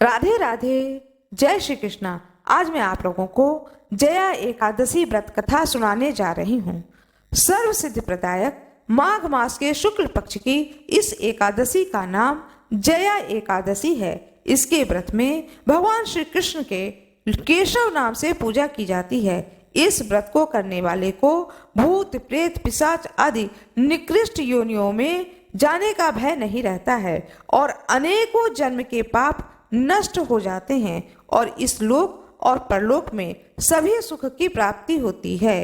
राधे राधे, जय श्री कृष्णा। आज मैं आप लोगों को जया एकादशी व्रत कथा सुनाने जा रही हूँ। सर्व सिद्धि प्रदायक माघ मास के शुक्ल पक्ष की इस एकादशी का नाम जया एकादशी है। इसके व्रत में भगवान श्री कृष्ण के केशव नाम से पूजा की जाती है। इस व्रत को करने वाले को भूत प्रेत पिशाच आदि निकृष्ट योनियों में जाने का भय नहीं रहता है और अनेकों जन्म के पाप नष्ट हो जाते हैं और इस लोक और परलोक में सभी सुख की प्राप्ति होती है।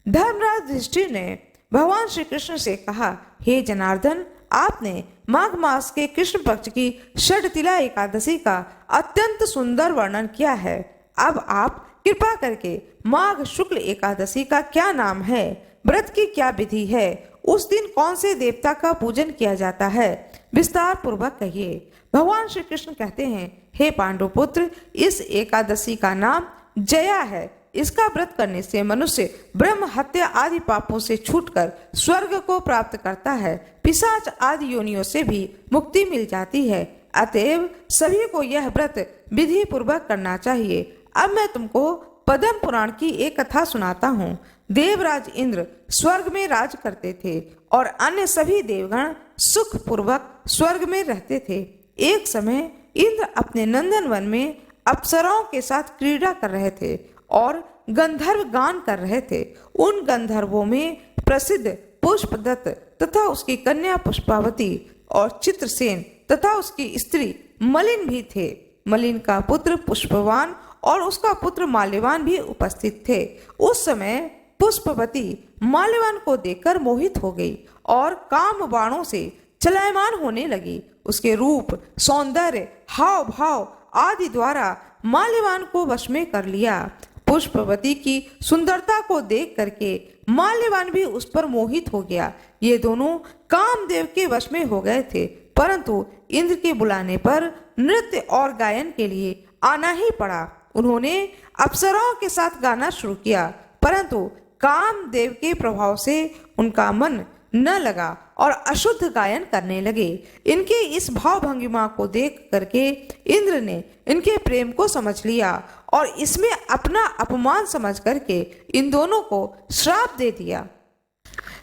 धर्मराज युधिष्ठिर ने भगवान श्री कृष्ण से कहा, हे जनार्दन, आपने माघ मास के कृष्ण पक्ष की षडतिला एकादशी का अत्यंत सुंदर वर्णन किया है। अब आप कृपा करके माघ शुक्ल एकादशी का क्या नाम है, व्रत की क्या विधि है, उस दिन कौन से देवता का पूजन किया जाता है, विस्तार पूर्वक कहिए। भगवान श्री कृष्ण कहते हैं, हे पांडुपुत्र, इस एकादशी का नाम जया है। इसका व्रत करने से मनुष्य ब्रह्म हत्या आदि पापों से छूटकर स्वर्ग को प्राप्त करता है। पिशाच आदि योनियों से भी मुक्ति मिल जाती है। अतएव सभी को यह व्रत विधि पूर्वक करना चाहिए। अब मैं तुमको पद्म पुराण की एक कथा सुनाता हूँ। देवराज इंद्र स्वर्ग में राज करते थे और अन्य सभी देवगण सुख पूर्वक स्वर्ग में रहते थे। एक समय इंद्र अपने नंदन वन में अप्सराओं के साथ क्रीड़ा कर रहे थे और गंधर्व गान कर रहे थे। उन गंधर्वों में प्रसिद्ध पुष्पदत्त तथा उसकी कन्या पुष्पावती और चित्रसेन तथा उसकी स्त्री मलिन भी थे। मलिन का पुत्र पुष्पवान और उसका पुत्र माल्यवान भी उपस्थित थे। उस समय पुष्पवती माल्यवान को देखकर मोहित हो गई और काम बाणों से चलायमान होने लगी। उसके रूप, सौंदर्य, हाव भाव आदि द्वारा माल्यवान को वश में कर लिया। पुष्पवती की सुंदरता को देख करके माल्यवान भी उस पर मोहित हो गया। ये दोनों कामदेव के वश में हो गए थे, परंतु इंद्र के बुलाने पर नृत्य और गायन के लिए आना ही पड़ा। उन्होंने अप्सराओं के साथ गाना शुरू किया, परंतु कामदेव के प्रभाव से उनका मन न लगा और अशुद्ध गायन करने लगे। इनके इस भाव भंगिमा को देख करके इंद्र ने इनके प्रेम को समझ लिया और इसमें अपना अपमान समझ करके इन दोनों को श्राप दे दिया।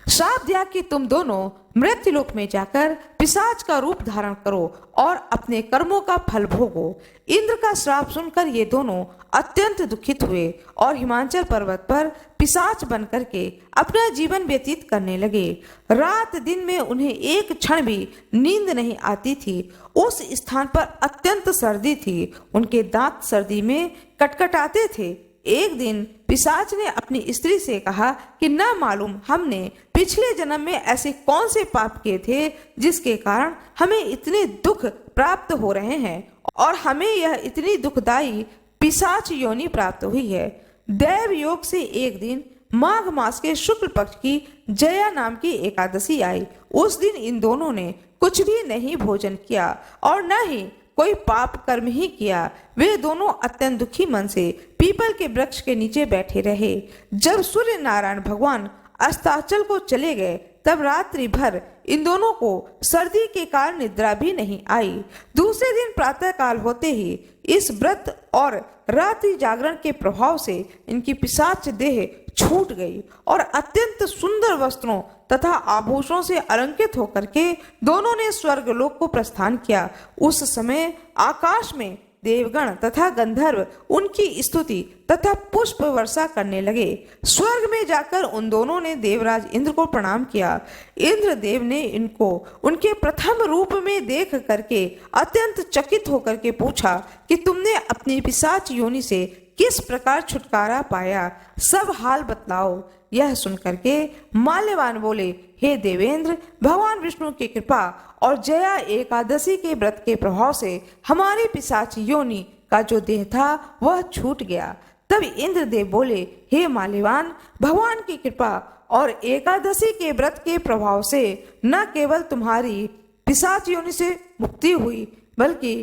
श्राप दिया कि तुम दोनों मृत्युलोक में जाकर पिशाच का रूप धारण करो और अपने कर्मों का फल भोगो। इंद्र का श्राप सुनकर ये दोनों अत्यंत दुखित हुए और हिमाचल पर्वत पर पिशाच बन करके अपना जीवन व्यतीत करने लगे। रात दिन में उन्हें एक क्षण भी नींद नहीं आती थी। उस स्थान पर अत्यंत सर्दी थी। उनके दांत सर्दी में कटकटाते थे। एक दिन पिशाच ने अपनी स्त्री से कहा कि न मालूम हमने पिछले जन्म में ऐसे कौन से पाप किए थे जिसके कारण हमें इतने दुख प्राप्त हो रहे हैं और हमें यह इतनी दुखदायी पिशाच योनि प्राप्त हुई है। दैव योग से एक दिन माघ मास के शुक्ल पक्ष की जया नाम की एकादशी आई। उस दिन इन दोनों ने कुछ भी नहीं भोजन किया और न ही कोई पाप कर्म ही किया। वे दोनों अत्यंत दुखी मन से पीपल के वृक्ष के नीचे बैठे रहे। जब सूर्य नारायण भगवान अस्ताचल को चले गए तब रात्रि भर इन दोनों को सर्दी के कारण निद्रा भी नहीं आई। दूसरे दिन प्रातः काल होते ही इस व्रत और रात्रि जागरण के प्रभाव से इनकी पिशाच देह छूट गई और अत्यंत सुंदर वस्त्रों तथा आभूषणों से अलंकृत होकर के दोनों ने स्वर्गलोक को प्रस्थान किया। उस समय आकाश में देवगण तथा गंधर्व उनकी स्तुति तथा पुष्प वर्षा करने लगे। स्वर्ग में जाकर उन दोनों ने देवराज इंद्र को प्रणाम किया। इंद्र देव ने इनको उनके प्रथम रूप में देख करके अत्यंत चकित होकर के पूछा कि तुमने अपनी पिशाच योनि से किस प्रकार छुटकारा पाया, सब हाल बतलाओ। यह सुनकर के माल्यवान बोले, हे देवेंद्र, भगवान विष्णु की कृपा और जया एकादशी के व्रत के प्रभाव से हमारी पिशाच योनि का जो देह था वह छूट गया। तब इंद्र देव बोले, हे माल्यवान, भगवान की कृपा और एकादशी के व्रत के प्रभाव से न केवल तुम्हारी पिशाच योनि से मुक्ति हुई बल्कि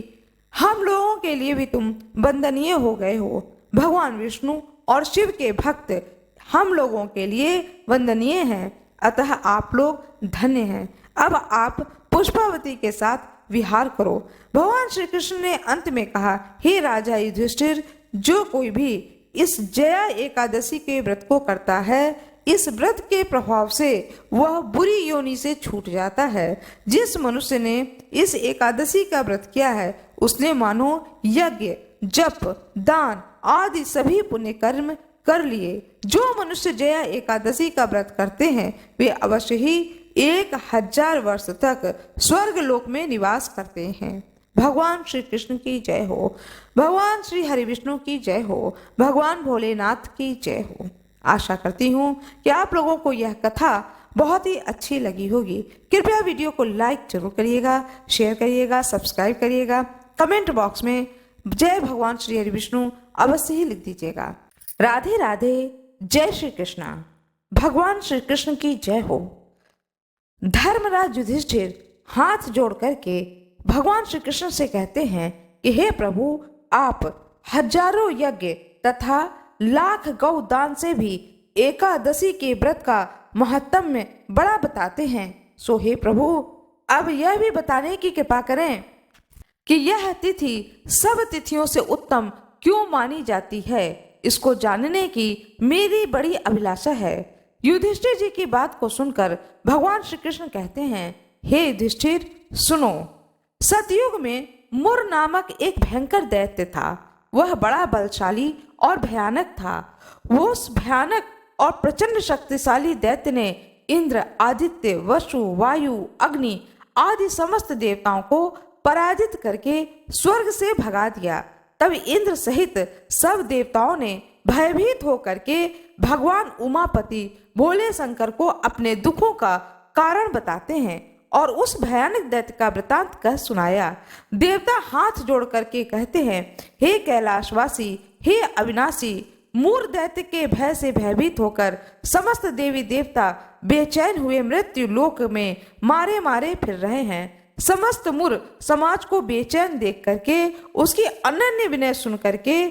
हम लोगों के लिए भी तुम वंदनीय हो गए हो। भगवान विष्णु और शिव के भक्त हम लोगों के लिए वंदनीय हैं, अतः आप लोग धन्य हैं। अब आप पुष्पावती के साथ विहार करो। भगवान श्री कृष्ण ने अंत में कहा, हे राजा युधिष्ठिर, जो कोई भी इस जया एकादशी के व्रत को करता है, इस व्रत के प्रभाव से वह बुरी योनि से छूट जाता है। जिस मनुष्य ने इस एकादशी का व्रत किया है, उसने मानो यज्ञ, जप, दान आदि सभी पुण्य कर्म कर लिए। जो मनुष्य जया एकादशी का व्रत करते हैं, वे अवश्य ही 1000 वर्ष तक स्वर्ग लोक में निवास करते हैं। भगवान श्री कृष्ण की जय हो। भगवान श्री हरि विष्णु की जय हो। भगवान भोलेनाथ की जय हो। आशा करती हूँ कि आप लोगों को यह कथा बहुत ही अच्छी लगी होगी। कृपया वीडियो को लाइक जरूर करिएगा, शेयर करिएगा, सब्सक्राइब करिएगा। कमेंट बॉक्स में जय भगवान श्री हरि विष्णु अवश्य ही लिख दीजिएगा। राधे राधे। जय श्री कृष्णा। भगवान श्री कृष्ण की जय हो। धर्मराज युधिष्ठिर हाथ जोड़ करके भगवान श्री कृष्ण से कहते हैं कि हे प्रभु, आप हजारों यज्ञ तथा लाख गौ दान से भी एकादशी के व्रत का महत्व बड़ा बताते हैं। सो हे प्रभु, अब यह भी बताने की कृपा करें कि यह तिथि सब तिथियों से उत्तम क्यों मानी जाती है। इसको जानने की मेरी बड़ी अभिलाषा है। युधिष्ठिर जी की बात को सुनकर भगवान श्री कृष्ण कहते हैं, हे युधिष्ठिर सुनो। सतयुग में मुर नामक एक भयंकर दैत्य था। वह बड़ा बलशाली और भयानक था। वो उस भयानक और प्रचंड शक्तिशाली दैत्य ने इंद्र, आदित्य, वसु, वायु, अग्नि आदि समस्त देवताओं को पराजित करके स्वर्ग से भगा दिया। तब इंद्र सहित सब देवताओं ने भयभीत होकर के भगवान उमापति भोले शंकर को अपने दुखों का कारण बताते हैं और उस भयानक दैत्य का वृतांत कह सुनाया। देवता हाथ जोड़ करके कहते हैं, हे कैलाशवासी, हे अविनाशी, मूर दैत्य के भय से भयभीत होकर समस्त देवी देवता बेचैन हुए मृत्यु लोक में मारे मारे फिर रहे हैं। समस्त मुर समाज को बेचैन देख करके, उसकी अनन्य विनय सुन करके,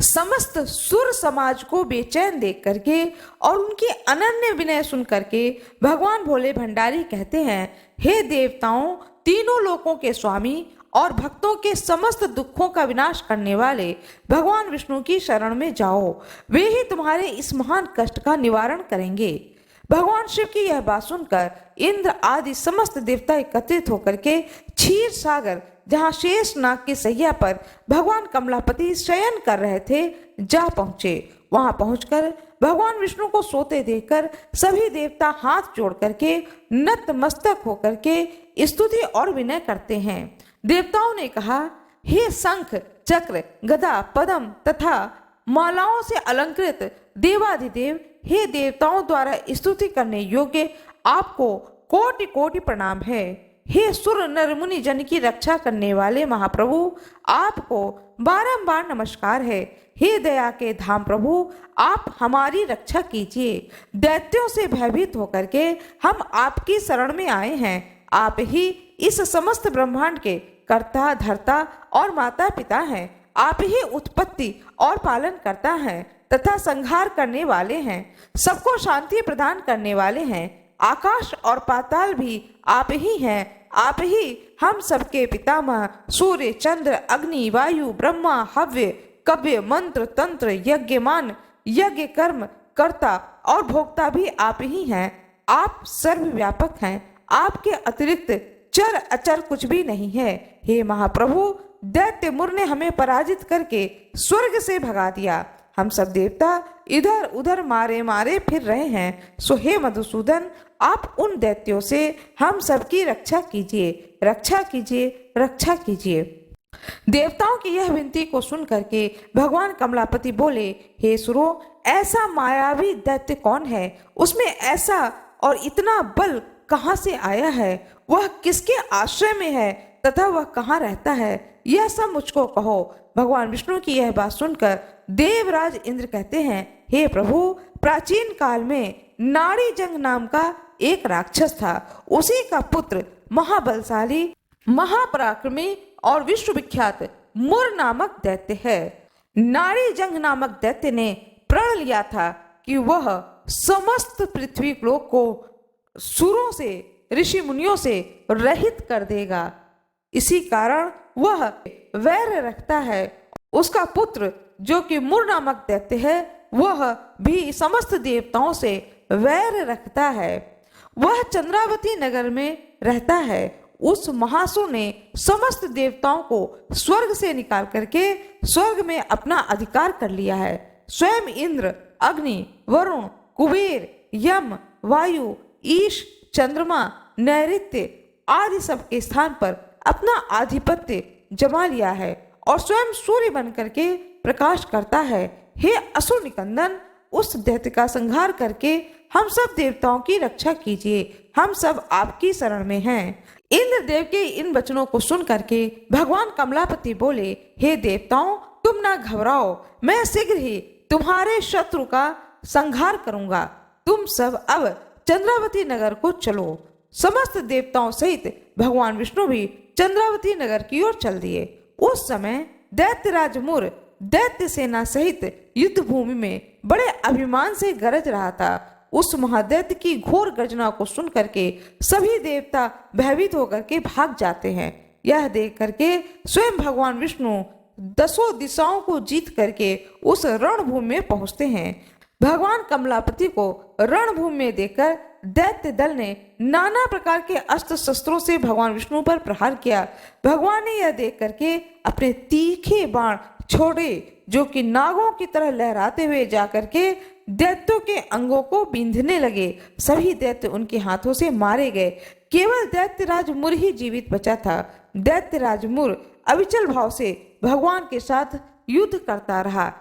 समस्त सुर समाज को बेचैन देख करके और उनकी अनन्य विनय सुन करके भगवान भोले भंडारी कहते हैं, हे देवताओं, तीनों लोकों के स्वामी और भक्तों के समस्त दुखों का विनाश करने वाले भगवान विष्णु की शरण में जाओ। वे ही तुम्हारे इस महान कष्ट का निवारण करेंगे। भगवान शिव की यह बात सुनकर इंद्र आदि समस्त देवता एकत्रित होकर के क्षीर सागर, जहाँ शेष नाग की सैया पर भगवान कमलापति शयन कर रहे थे, जा पहुंचे। वहां पहुंचकर भगवान विष्णु को सोते देखकर सभी देवता हाथ जोड़ करके नतमस्तक होकर के स्तुति और विनय करते हैं। देवताओं ने कहा, हे शंख, चक्र, गदा, पद्म तथा मालाओं से अलंकृत देवाधिदेव, हे देवताओं द्वारा स्तुति करने योग्य आपको कोटि कोटि प्रणाम है। हे सुर नर मुनि जन की रक्षा करने वाले महाप्रभु, आपको बारंबार नमस्कार है। हे दया के धाम प्रभु, आप हमारी रक्षा कीजिए। दैत्यों से भयभीत होकर के हम आपकी शरण में आए हैं। आप ही इस समस्त ब्रह्मांड के कर्ता, धर्ता और माता पिता हैं। आप ही उत्पत्ति और पालन करता है तथा संहार करने वाले हैं। सबको शांति प्रदान करने वाले हैं। आकाश और पाताल भी आप ही हैं। आप ही हम सबके पितामह, सूर्य, चंद्र, अग्नि, वायु, ब्रह्मा, हव्य, कव्य, मंत्र, तंत्र, यज्ञमान, यज्ञ कर्म कर्ता और भोक्ता भी आप ही हैं। आप सर्वव्यापक हैं। आपके अतिरिक्त चर अचर कुछ भी नहीं है। हे महाप्रभु, दैत्य मुर ने हमें पराजित करके स्वर्ग से भगा दिया। हम सब देवता इधर उधर मारे मारे फिर रहे हैं। सो हे मधुसूदन, आप उन दैत्यों से हम सबकी रक्षा कीजिए, रक्षा कीजिए, रक्षा कीजिए। देवताओं की यह विनती को सुन करके भगवान कमलापति बोले, हे सुरो, ऐसा मायावी दैत्य कौन है? उसमें ऐसा और इतना बल कहाँ से आया है? वह किसके आश्रय में है तथा वह कहाँ रहता है? यह सब मुझको कहो। भगवान विष्णु की यह बात सुनकर देवराज इंद्र कहते हैं, हे प्रभु, प्राचीन काल में नाड़ी जंग नाम का एक राक्षस था। उसी का पुत्र महाबलशाली, महापराक्रमी और विश्वविख्यात मुर नामक दैत्य है। नाड़ी जंग नामक दैत्य ने प्रण लिया था कि वह समस्त पृथ्वी लोक को सुरों से ऋषि मुनियों से रहित कर देगा। इसी कारण वह वैर रखता है। उसका पुत्र जो कि मुर नामक दैत्य है, वह भी समस्त देवताओं से वैर रखता है। वह चंद्रावती नगर में रहता है। उस महासु ने समस्त देवताओं को स्वर्ग से निकाल करके स्वर्ग में अपना अधिकार कर लिया है। स्वयं इंद्र, अग्नि, वरुण, कुबेर, यम, वायु, ईश, चंद्रमा, नैऋत्य आदि सब के स्थान पर अपना आधिपत्य जमा लिया है और स्वयं सूर्य बन करके प्रकाश करता है। हे असुर निकंदन, उस दैत्य का संहार करके हम सब देवताओं की रक्षा कीजिए। हम सब आपकी शरण में हैं। इंद्रदेव के इन वचनों को सुन करके भगवान कमलापति बोले, हे देवताओं, तुम ना घबराओ, मैं शीघ्र ही तुम्हारे शत्रु का संहार करूंगा। तुम सब अब चंद्रावती नगर को चलो। समस्त देवताओं सहित भगवान विष्णु भी चंद्रावती नगर की ओर चल दिए। उस समय दैत्यराज मुर दैत्य सेना सहित युद्ध भूमि में बड़े अभिमान से गरज रहा था। उस महादैत्य की घोर गर्जना को सुन करके सभी देवता भयभीत होकर के भाग जाते हैं। यह देख करके स्वयं भगवान विष्णु 10 दिशाओं को जीत करके उस रणभूमि में पहुंचते हैं। भगवान कमलापति को रणभूमि में देखकर दैत्य दल ने नाना प्रकार के अस्त्र शस्त्रों से भगवान विष्णु पर प्रहार किया। भगवान ने यह देख करके अपने तीखे बाण छोड़े, जो कि नागों की तरह लहराते हुए जाकर के दैत्यों के अंगों को बींधने लगे। सभी दैत्य उनके हाथों से मारे गए। केवल दैत्यराज मुर ही जीवित बचा था। दैत्यराज मुर अविचल भाव से भगवान के साथ युद्ध करता रहा।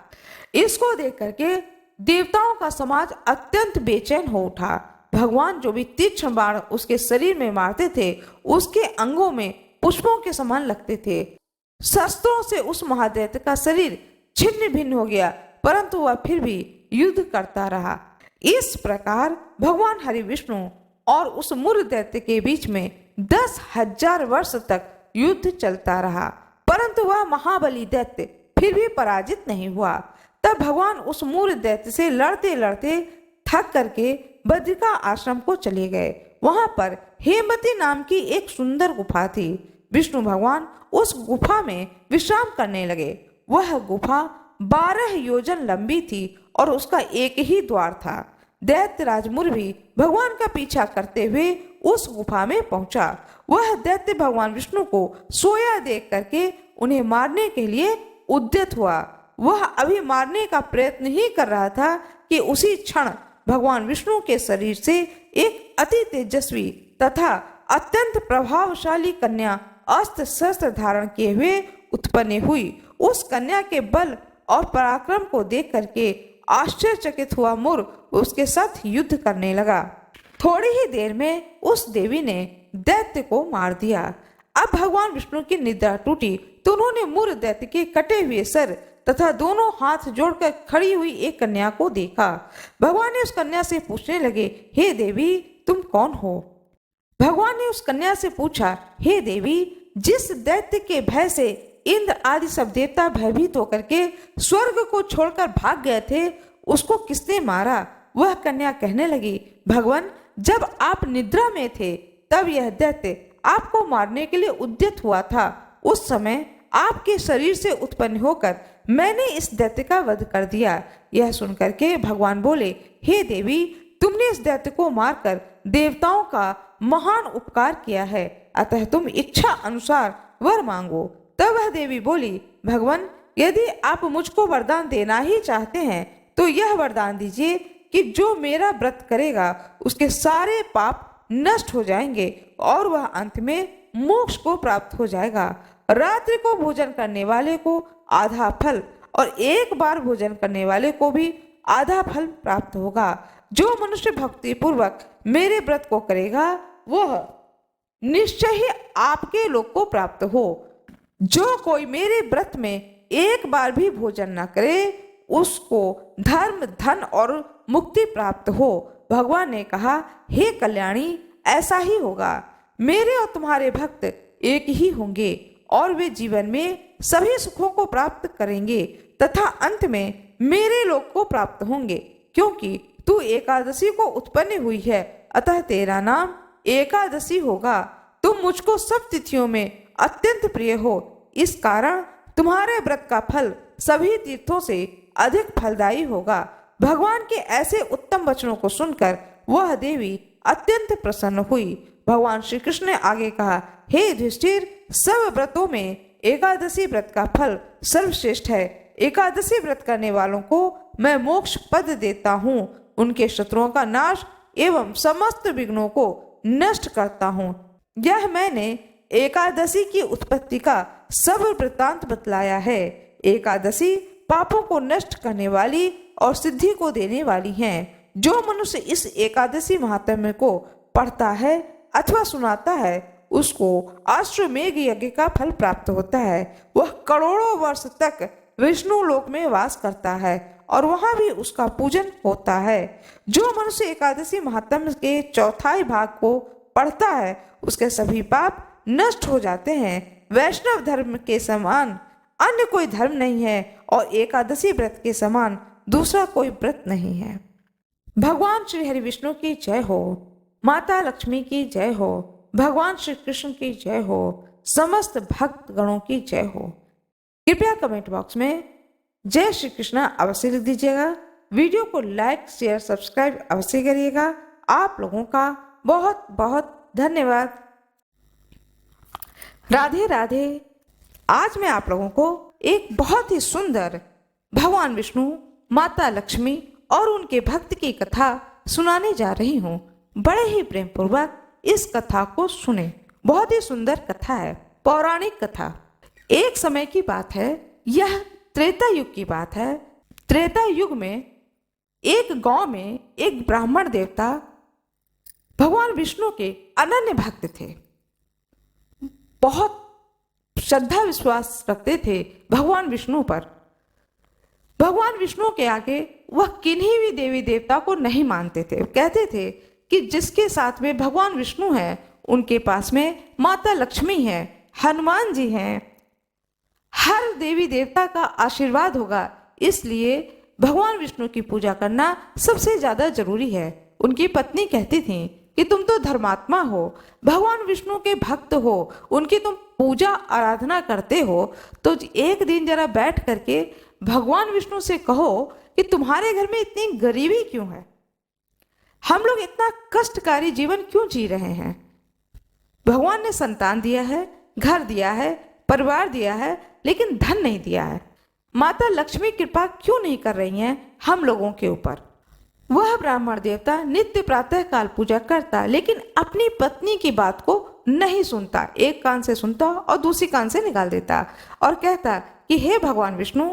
इसको देख करके देवताओं का समाज अत्यंत बेचैन हो उठा। भगवान जो भी तीक्ष्ण बाण उसके शरीर में मारते थे, उसके अंगों में पुष्पों के समान लगते थे। शस्त्रों से उस महादैत्य का शरीर छिन्न भिन्न हो गया, परंतु वह फिर भी युद्ध करता रहा। इस प्रकार भगवान हरि विष्णु और उस मुर दैत्य के बीच में 10,000 वर्ष तक युद्ध चलता रहा, परंतु वह महाबली दैत्य फिर भी पराजित नहीं हुआ। तब भगवान उस मुर दैत्य से लड़ते लड़ते थक करके बद्रिका आश्रम को चले गए। वहां पर हेमवती नाम की एक सुंदर गुफा थी। विष्णु भगवान उस गुफा में विश्राम करने लगे। वह गुफा 12 योजन लंबी थी और उसका एक ही द्वार था। दैत्यराज मुर भी भगवान का पीछा करते हुए उस गुफा में पहुंचा। वह दैत्य भगवान विष्णु को सोया देख करके उन्हें मारने के लिए उद्यत हुआ। वह अभी मारने का प्रयत्न ही कर रहा था कि उसी क्षण भगवान विष्णु के शरीर से एक अति तेजस्वी तथा अत्यंत प्रभावशाली कन्या अस्त्र शस्त्र धारण किए हुए उत्पन्न हुई। उस कन्या के बल और पराक्रम को देख करके आश्चर्यचकित हुआ मुर उसके साथ युद्ध करने लगा। थोड़ी ही देर में उस देवी ने दैत्य को मार दिया। अब भगवान विष्णु की निद्रा टूटी तो उन्होंने मुर दैत्य के कटे हुए सर तथा दोनों हाथ जोड़कर खड़ी हुई एक कन्या को देखा। भगवान ने उस कन्या से पूछने लगे, हे देवी, तुम कौन हो? भगवान ने उस कन्या से पूछा, हे देवी, जिस दैत्य के भय से इंद्र आदि सब देवता भयभीत होकर के स्वर्ग को छोड़कर भाग गए थे, उसको किसने मारा? वह कन्या कहने लगी, भगवान, जब आप निद्रा में थे तब यह दैत्य आपको मारने के लिए उद्यत हुआ था। उस समय आपके शरीर से उत्पन्न होकर मैंने इस दैत्य का वध कर दिया। यह सुनकर के भगवान बोले, हे देवी, तुमने इस दैत्य को मारकर देवताओं का महान उपकार किया है, अतः तुम इच्छा अनुसार वर मांगो। तब वह देवी बोली, भगवान, यदि आप मुझको वरदान देना ही चाहते हैं तो यह वरदान दीजिए कि जो मेरा व्रत करेगा उसके सारे पाप नष्ट हो जाएंगे और वह अंत में मोक्ष को प्राप्त हो जाएगा। रात्रि को भोजन करने वाले को आधा फल और एक बार भोजन करने वाले को भी आधा फल प्राप्त होगा। जो मनुष्य भक्ति पूर्वक मेरे व्रत को करेगा वह निश्चय ही आपके लोक को प्राप्त हो। जो कोई मेरे व्रत में एक बार भी भोजन न करे उसको धर्म, धन और मुक्ति प्राप्त हो। भगवान ने कहा, हे कल्याणी, ऐसा ही होगा। मेरे और तुम्हारे भक्त एक ही होंगे और वे जीवन में सभी सुखों को प्राप्त करेंगे तथा अंत में मेरे लोक को प्राप्त होंगे। क्योंकि तू एकादशी को उत्पन्न हुई है, अतः तेरा नाम एकादशी होगा। तुम मुझको सब तिथियों में अत्यंत प्रिय हो, इस कारण तुम्हारे व्रत का फल सभी तीर्थों से अधिक फलदायी होगा। भगवान के ऐसे उत्तम वचनों को सुनकर वह देवी अत्यंत प्रसन्न हुई। भगवान श्री कृष्ण ने आगे कहा, हे युधिष्ठिर, सब व्रतों में एकादशी व्रत का फल सर्वश्रेष्ठ है। एकादशी व्रत करने वालों को मैं मोक्ष पद देता हूँ, उनके शत्रुओं का नाश एवं समस्त विघ्नों को नष्ट करता हूँ। यह मैंने एकादशी की उत्पत्ति का सब वृत्तांत बतलाया है। एकादशी पापों को नष्ट करने वाली और सिद्धि को देने वाली हैं। जो मनुष्य इस एकादशी महात्म्य को पढ़ता है अथवा सुनाता है, उसको अश्वमेघ यज्ञ का फल प्राप्त होता है। वह करोड़ों वर्ष तक विष्णु लोक में वास करता है और वहां भी उसका पूजन होता है। जो मनुष्य एकादशी महात्म्य के चौथाई भाग को पढ़ता है, उसके सभी पाप नष्ट हो जाते हैं। वैष्णव धर्म के समान अन्य कोई धर्म नहीं है और एकादशी व्रत के समान दूसरा कोई व्रत नहीं है। भगवान श्री हरि विष्णु की जय हो, माता लक्ष्मी की जय हो, भगवान श्री कृष्ण की जय हो, समस्त भक्त गणों की जय हो। कृपया कमेंट बॉक्स में जय श्री कृष्णा अवश्य लिख दीजिएगा। वीडियो को लाइक शेयर सब्सक्राइब अवश्य करिएगा। आप लोगों का बहुत बहुत धन्यवाद। राधे राधे। आज मैं आप लोगों को एक बहुत ही सुंदर भगवान विष्णु, माता लक्ष्मी और उनके भक्त की कथा सुनाने जा रही हूँ। बड़े ही प्रेम पूर्वक इस कथा को सुने। बहुत ही सुंदर कथा है, पौराणिक कथा। एक समय की बात है, यह त्रेता युग की बात है। त्रेता युग में एक गांव में एक ब्राह्मण देवता भगवान विष्णु के अनन्य भक्त थे। बहुत श्रद्धा विश्वास रखते थे भगवान विष्णु पर। भगवान विष्णु के आगे वह किन्हीं भी देवी देवता को नहीं मानते थे। कहते थे कि जिसके साथ में भगवान विष्णु हैं, उनके पास में माता लक्ष्मी है, हनुमान जी हैं, हर देवी देवता का आशीर्वाद होगा। इसलिए भगवान विष्णु की पूजा करना सबसे ज्यादा जरूरी है। उनकी पत्नी कहती थी कि तुम तो धर्मात्मा हो, भगवान विष्णु के भक्त हो, उनकी तुम पूजा आराधना करते हो, तो एक दिन जरा बैठ करके भगवान विष्णु से कहो कि तुम्हारे घर में इतनी गरीबी क्यों है, हम लोग इतना कष्टकारी जीवन क्यों जी रहे हैं। भगवान ने संतान दिया है, घर दिया है, परिवार दिया है, लेकिन धन नहीं दिया है। माता लक्ष्मी कृपा क्यों नहीं कर रही हैं हम लोगों के ऊपर। वह ब्राह्मण देवता नित्य प्रातः काल पूजा करता, लेकिन अपनी पत्नी की बात को नहीं सुनता। एक कान से सुनता और दूसरी कान से निकाल देता और कहता कि हे भगवान विष्णु,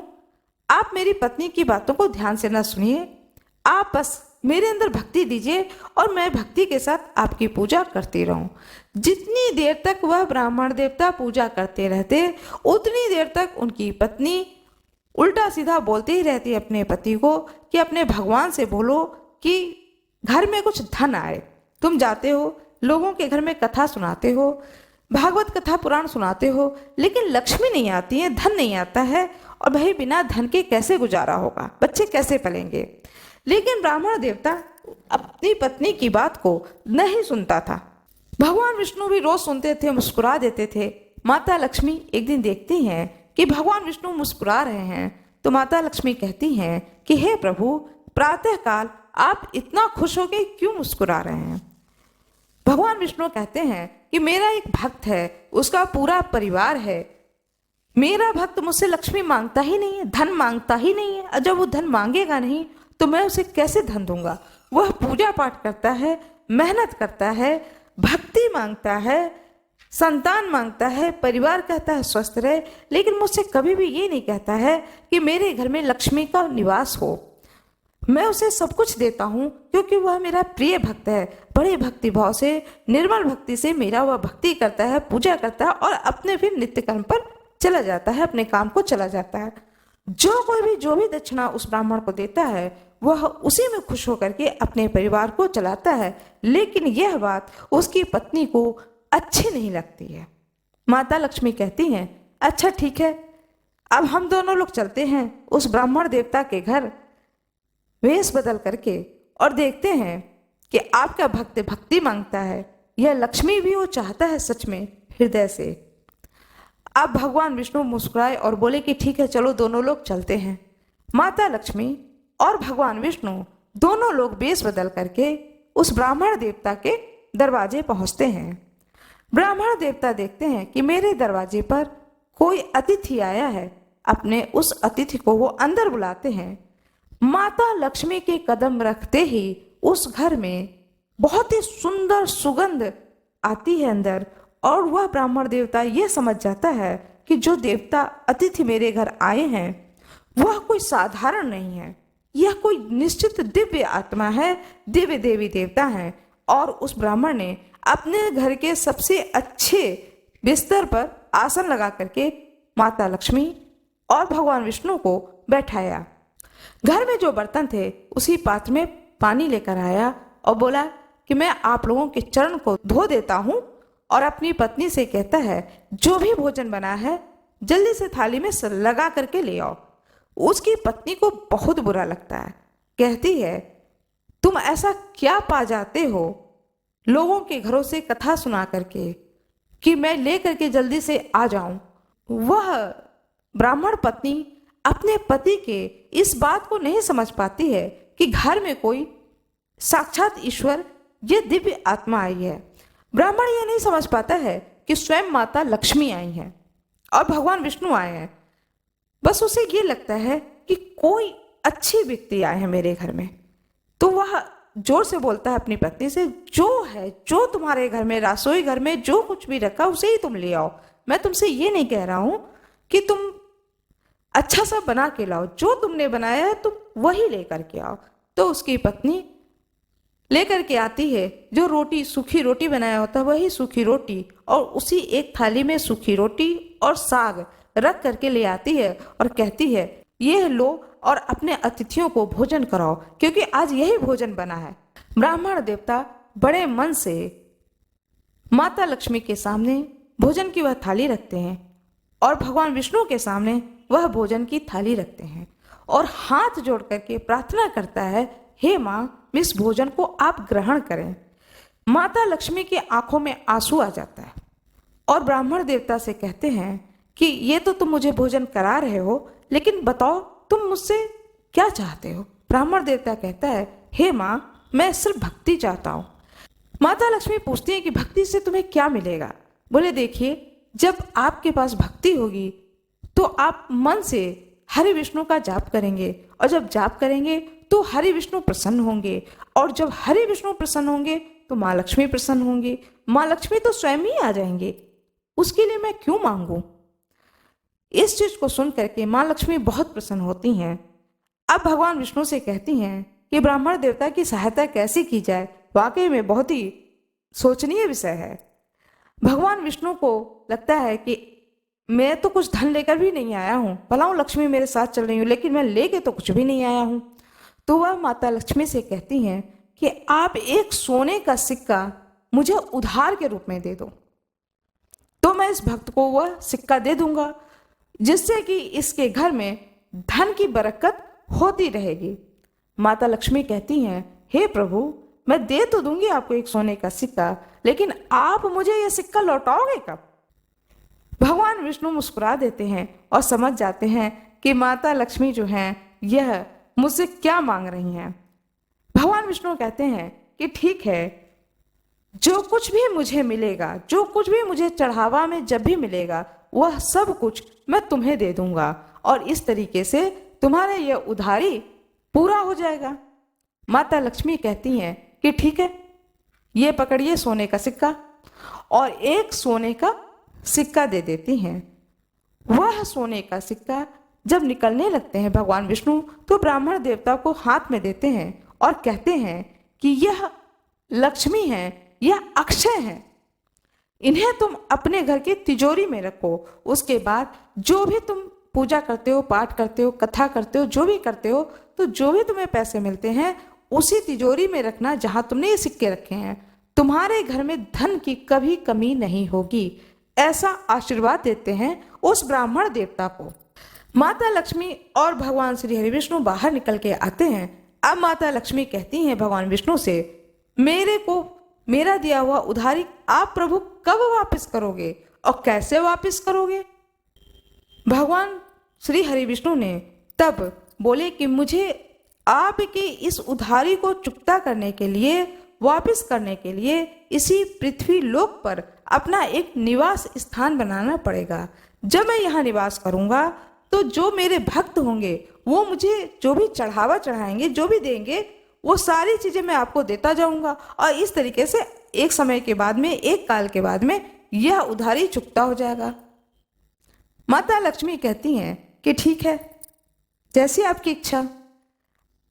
आप मेरी पत्नी की बातों को ध्यान से न सुनिए, आप बस मेरे अंदर भक्ति दीजिए और मैं भक्ति के साथ आपकी पूजा करती रहूं। जितनी देर तक वह ब्राह्मण देवता पूजा करते रहते, उतनी देर तक उनकी पत्नी उल्टा सीधा बोलते ही रहती अपने पति को कि अपने भगवान से बोलो कि घर में कुछ धन आए। तुम जाते हो, लोगों के घर में कथा सुनाते हो, भागवत कथा पुराण सुनाते हो, लेकिन लक्ष्मी नहीं आती है, धन नहीं आता है, और भाई बिना धन के कैसे गुजारा होगा, बच्चे कैसे पलेंगे। लेकिन ब्राह्मण देवता अपनी पत्नी की बात को नहीं सुनता था। भगवान विष्णु भी रोज सुनते थे, मुस्कुरा देते थे। माता लक्ष्मी एक दिन देखती हैं कि भगवान विष्णु मुस्कुरा रहे हैं, तो माता लक्ष्मी कहती हैं कि हे प्रभु, प्रातः काल आप इतना खुश होकर क्यों मुस्कुरा रहे हैं। भगवान विष्णु कहते हैं कि मेरा एक भक्त है, उसका पूरा परिवार है, मेरा भक्त मुझसे लक्ष्मी मांगता ही नहीं है, धन मांगता ही नहीं है, और जब वो धन मांगेगा नहीं तो मैं उसे कैसे धन दूंगा। वह पूजा पाठ करता है, मेहनत करता है, भक्ति मांगता है, संतान मांगता है, परिवार कहता है स्वस्थ रहे, लेकिन मुझसे कभी भी ये नहीं कहता है कि मेरे घर में लक्ष्मी का निवास हो। मैं उसे सब कुछ देता हूँ क्योंकि वह मेरा प्रिय भक्त है। बड़े भक्ति भाव से, निर्मल भक्ति से मेरा वह भक्ति करता है, पूजा करता है और अपने फिर नित्य कर्म पर चला जाता है, अपने काम को चला जाता है। जो कोई भी जो भी दक्षिणा उस ब्राह्मण को देता है, वह उसी में खुश होकर के अपने परिवार को चलाता है। लेकिन यह बात उसकी पत्नी को अच्छी नहीं लगती है। माता लक्ष्मी कहती हैं, अच्छा ठीक है, अब हम दोनों लोग चलते हैं उस ब्राह्मण देवता के घर, वेश बदल करके, और देखते हैं कि आपका भक्त भक्ति मांगता है, यह लक्ष्मी भी वो चाहता है सच में हृदय से। अब भगवान विष्णु मुस्कुराए और बोले कि ठीक है, चलो दोनों लोग चलते हैं। माता लक्ष्मी और भगवान विष्णु दोनों लोग वेश बदल करके उस ब्राह्मण देवता के दरवाजे पहुंचते हैं। ब्राह्मण देवता देखते हैं कि मेरे दरवाजे पर कोई अतिथि आया है। अपने उस अतिथि को वो अंदर बुलाते हैं। माता लक्ष्मी के कदम रखते ही उस घर में बहुत ही सुंदर सुगंध आती है अंदर, और वह ब्राह्मण देवता ये समझ जाता है कि जो देवता अतिथि मेरे घर आए हैं वह कोई साधारण नहीं है, यह कोई निश्चित दिव्य आत्मा है, दिव्य देवी देवता है। और उस ब्राह्मण ने अपने घर के सबसे अच्छे बिस्तर पर आसन लगा करके माता लक्ष्मी और भगवान विष्णु को बैठाया। घर में जो बर्तन थे उसी पात्र में पानी लेकर आया और बोला कि मैं आप लोगों के चरण को धो देता हूँ, और अपनी पत्नी से कहता है जो भी भोजन बना है जल्दी से थाली में लगा करके ले आओ। उसकी पत्नी को बहुत बुरा लगता है, कहती है तुम ऐसा क्या पा जाते हो लोगों के घरों से कथा सुना करके कि मैं ले करके जल्दी से आ जाऊं। वह ब्राह्मण पत्नी अपने पति के इस बात को नहीं समझ पाती है कि घर में कोई साक्षात ईश्वर, ये दिव्य आत्मा आई है। ब्राह्मण ये नहीं समझ पाता है कि स्वयं माता लक्ष्मी आई हैं और भगवान विष्णु आए हैं। बस उसे ये लगता है कि कोई अच्छी व्यक्ति आए हैं मेरे घर में। तो वह जोर से बोलता है अपनी पत्नी से, जो तुम्हारे घर में, रसोई घर में जो कुछ भी रखा उसे ही तुम ले आओ। मैं तुमसे ये नहीं कह रहा हूं कि तुम अच्छा सा बना के लाओ, जो तुमने बनाया है तुम वही लेकर के आओ। तो उसकी पत्नी लेकर के आती है, जो रोटी, सूखी रोटी बनाया होता है वही सूखी रोटी, और उसी एक थाली में सूखी रोटी और साग रख करके ले आती है और कहती है ये लो और अपने अतिथियों को भोजन कराओ, क्योंकि आज यही भोजन बना है। ब्राह्मण देवता बड़े मन से माता लक्ष्मी के सामने भोजन की वह थाली रखते हैं और भगवान विष्णु के सामने वह भोजन की थाली रखते हैं और हाथ जोड़ करके प्रार्थना करता है, हे माँ, इस भोजन को आप ग्रहण करें। माता लक्ष्मी की आंखों में आंसू आ जाता है और ब्राह्मण देवता से कहते हैं कि ये तो तुम मुझे भोजन करा रहे हो, लेकिन बताओ तुम मुझसे क्या चाहते हो। ब्राह्मण देवता कहता है, हे माँ, मैं सिर्फ भक्ति चाहता हूँ। माता लक्ष्मी पूछती है कि भक्ति से तुम्हें क्या मिलेगा। बोले, देखिए, जब आपके पास भक्ति होगी तो आप मन से हरि विष्णु का जाप करेंगे, और जब जाप करेंगे तो हरि विष्णु प्रसन्न होंगे, और जब हरि विष्णु प्रसन्न होंगे तो माँ लक्ष्मी प्रसन्न होंगी। माँ लक्ष्मी तो स्वयं ही आ जाएंगे, उसके लिए मैं क्यों मांगू। इस चीज को सुन करके माँ लक्ष्मी बहुत प्रसन्न होती हैं। अब भगवान विष्णु से कहती हैं कि ब्राह्मण देवता की सहायता कैसे की जाए। वाकई में बहुत ही सोचनीय विषय है। भगवान विष्णु को लगता है कि मैं तो कुछ धन लेकर भी नहीं आया हूँ, भला लक्ष्मी मेरे साथ चल रही हूँ, लेकिन मैं लेके तो कुछ भी नहीं आया हूँ। तो वह माता लक्ष्मी से कहती हैं कि आप एक सोने का सिक्का मुझे उधार के रूप में दे दो, तो मैं इस भक्त को वह सिक्का दे दूंगा, जिससे कि इसके घर में धन की बरकत होती रहेगी। माता लक्ष्मी कहती हैं, हे प्रभु, मैं दे तो दूंगी आपको एक सोने का सिक्का, लेकिन आप मुझे यह सिक्का लौटाओगे कब। भगवान विष्णु मुस्कुरा देते हैं और समझ जाते हैं कि माता लक्ष्मी जो हैं यह मुझसे क्या मांग रही हैं। भगवान विष्णु कहते हैं कि ठीक है, जो कुछ भी मुझे मिलेगा, जो कुछ भी मुझे चढ़ावा में जब भी मिलेगा, वह सब कुछ मैं तुम्हें दे दूंगा, और इस तरीके से तुम्हारा यह उधारी पूरा हो जाएगा। माता लक्ष्मी कहती हैं कि ठीक है, ये पकड़िए सोने का सिक्का, और एक सोने का सिक्का दे देती हैं। वह सोने का सिक्का जब निकलने लगते हैं भगवान विष्णु, तो ब्राह्मण देवता को हाथ में देते हैं और कहते हैं कि यह लक्ष्मी है, यह अक्षय है, इन्हें तुम अपने घर की तिजोरी में रखो। उसके बाद जो भी तुम पूजा करते हो, पाठ करते हो, कथा करते हो, जो भी करते हो, तो जो भी तुम्हें पैसे मिलते हैं उसी तिजोरी में रखना जहां तुमने ये सिक्के रखे हैं। तुम्हारे घर में धन की कभी कमी नहीं होगी, ऐसा आशीर्वाद देते हैं उस ब्राह्मण देवता को। माता लक्ष्मी और भगवान श्री हरि विष्णु बाहर निकल के आते हैं। अब माता लक्ष्मी कहती हैं भगवान विष्णु से, मेरे को मेरा दिया हुआ उधारी आप प्रभु कब वापस करोगे और कैसे वापस करोगे? भगवान श्री हरि विष्णु ने तब बोले कि मुझे आपके इस उधारी को चुकता करने के लिए, वापस करने के लिए इसी पृथ्वी लोक पर अपना एक निवास स्थान बनाना पड़ेगा। जब मैं यहाँ निवास करूँगा तो जो मेरे भक्त होंगे वो मुझे जो भी चढ़ावा चढ़ाएंगे, जो भी देंगे, वो सारी चीज़ें मैं आपको देता जाऊँगा और इस तरीके से एक समय के बाद में, एक काल के बाद में यह उधारी चुकता हो जाएगा। माता लक्ष्मी कहती हैं कि ठीक है, जैसी आपकी इच्छा।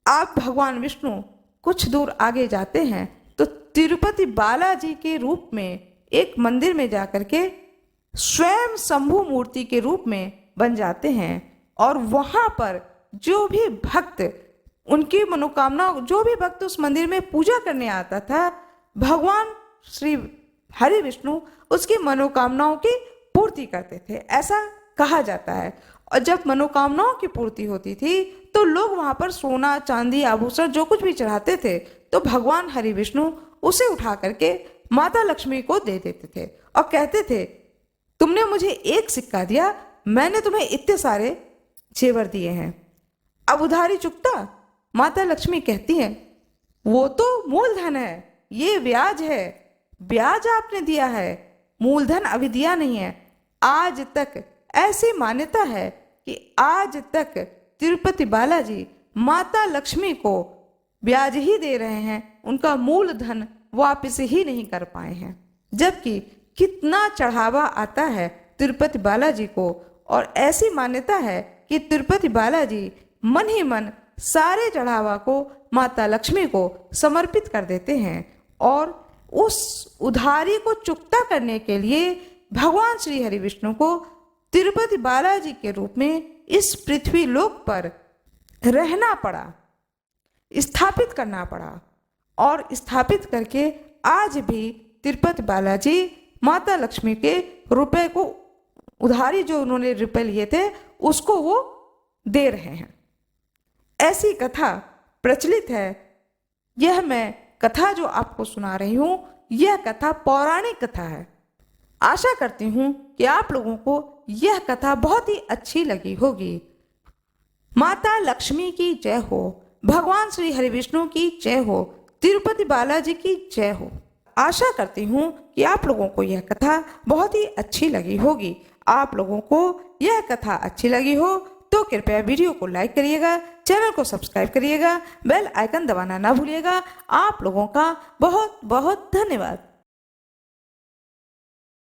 आप भगवान विष्णु कुछ दूर आगे जाते हैं तो तिरुपति बालाजी के रूप में एक मंदिर में जाकर के स्वयं शंभु मूर्ति के रूप में बन जाते हैं और वहाँ पर जो भी भक्त, उनकी मनोकामना, जो भी भक्त उस मंदिर में पूजा करने आता था, भगवान श्री हरि विष्णु उसकी मनोकामनाओं की पूर्ति करते थे, ऐसा कहा जाता है। और जब मनोकामनाओं की पूर्ति होती थी तो लोग वहाँ पर सोना, चांदी, आभूषण जो कुछ भी चढ़ाते थे तो भगवान हरि विष्णु उसे उठा करके माता लक्ष्मी को दे देते थे और कहते थे, तुमने मुझे एक सिक्का दिया, मैंने तुम्हें इतने सारे जेवर दिए हैं, अब उधारी चुकता? माता लक्ष्मी कहती हैं, वो तो मूलधन है, ये ब्याज है, ब्याज आपने दिया है, मूलधन अभी दिया नहीं है। आज तक ऐसी मान्यता है कि आज तक तिरुपति बालाजी माता लक्ष्मी को ब्याज ही दे रहे हैं, उनका मूलधन वापस ही नहीं कर पाए हैं। जबकि कितना चढ़ावा आता है तिरुपति बालाजी को, और ऐसी मान्यता है कि तिरुपति बालाजी मन ही मन सारे चढ़ावा को माता लक्ष्मी को समर्पित कर देते हैं और उस उधारी को चुकता करने के लिए भगवान श्री हरि विष्णु को तिरुपति बालाजी के रूप में इस पृथ्वी लोक पर रहना पड़ा, स्थापित करना पड़ा। और स्थापित करके आज भी तिरुपति बालाजी माता लक्ष्मी के रुपए को, उधारी जो उन्होंने रुपए लिए थे, उसको वो दे रहे हैं। ऐसी कथा प्रचलित है। यह मैं कथा जो आपको सुना रही हूँ, यह कथा पौराणिक कथा है। आशा करती हूँ कि आप लोगों को यह कथा बहुत ही अच्छी लगी होगी। माता लक्ष्मी की जय हो, भगवान श्री हरि विष्णु की जय हो, तिरुपति बालाजी की जय हो। आशा करती हूँ कि आप लोगों को यह कथा बहुत ही अच्छी लगी होगी। आप लोगों को यह कथा अच्छी लगी हो तो कृपया वीडियो को लाइक करिएगा, चैनल को सब्सक्राइब करिएगा, बेल आइकन दबाना ना भूलिएगा। आप लोगों का बहुत बहुत धन्यवाद।